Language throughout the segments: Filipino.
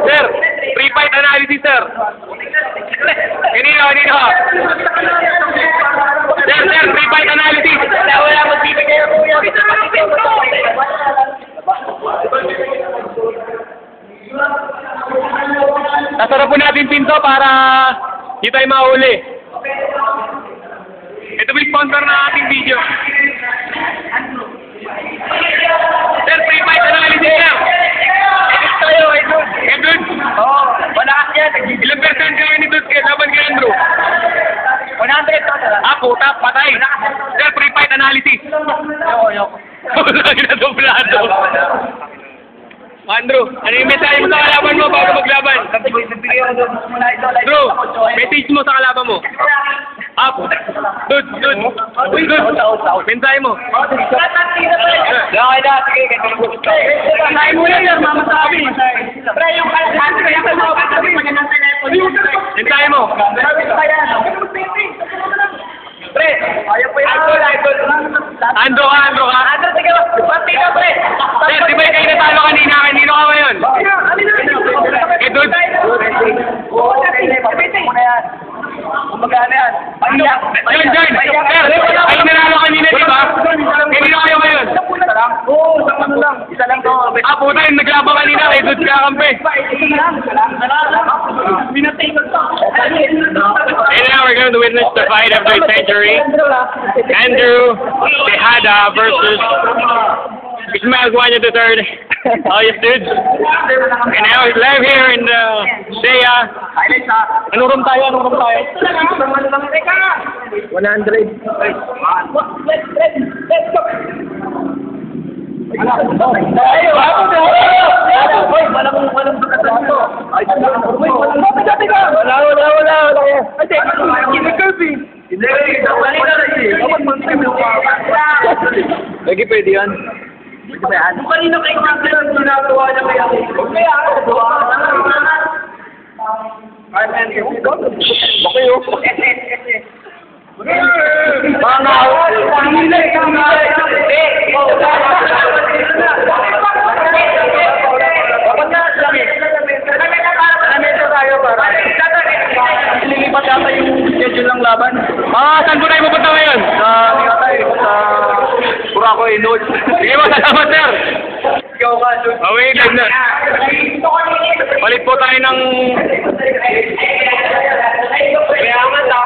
Sir, free fight analysis, sir. Kanino? Sir, free fight analysis. Wala magbibigay ako yan. Nasarap po natin pinto para di tayo mahuli. Ito po yung sponsor ng ating video. Sir, free fight analysis, sir. Edit tayo, Edun. Edun? Oo, malakas yan. Ilang percent kayo ni Dud kaya laban kay Andrew? 100 to. Puta, patay. Sir, free fight analysis. Ayoko. Wala ginadoblado. Andrew, ano yung message mo sa kalaban mo bago maglaban? Andrew, message mo sa kalaban mo. Up. Dud. Mensahe mo. Okay na, sige. Mensahe mo lang yan, mamasabi. Pre, yung kalaban, kaya ka mamasabi. Mensahe mo. Pre, ayaw po yan. Andrew ka? Andrew, sige. Pati ka, pre. Sir, di ba kayo natalo kanina? Kanino ka ngayon? Eh, Dud. Papitin mo na yan. Kumagana yan. John. Sir, kayo nanalo kanina, di ba? Kanino kayo ngayon? Isa lang. Oo, ano lang. Isa lang to. Puta, yung naglaban kanina kay Dud kakampi. And now we're going to witness the fight of the century. Andrew Tejada versus Ismael Guanya III. Oh, yes, dude. And now he's live here in Shea. Anong room tayo? 100. Lagi pwede yan. Kung kanino kayo ginagawa niya kaya ililipat yata yung schedule ng laban. Saan po tayo pupunta ngayon? Sa Buraco Inod. Sige mo, salamat, sir. Ikaw ka, Jun. Wait lang na. Palit po tayo ng... Kaya nga ta.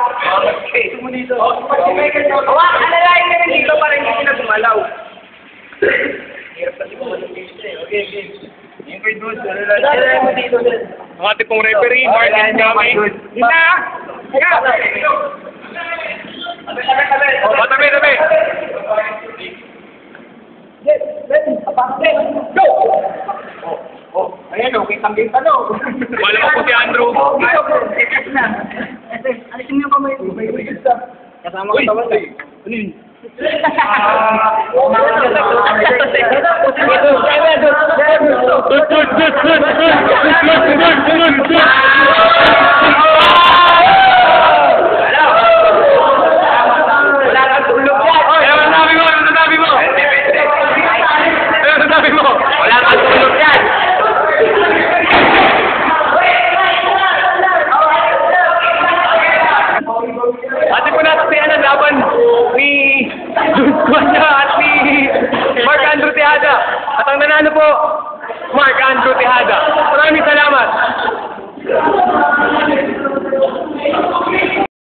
Okay. Sumunito. Alalain ka rin dito para hindi sila gumalaw. Hirap kasi kung okay. Yung kay Dun, alalain mo dito. Ang ating pong referee, Martin Gami. Hina! Tabi. Go! Ayan o, kitang-kita no. Wala ko po si Andrew. Alisin mo yung kamay. Kasama ka tawag. Ano yun? Wala kang tulog yan. Ate po natin si laban ni Guanya at ni Mark Andrew Tejada. At ang nanalo po, Mark Andrew Tejada. Maraming salamat.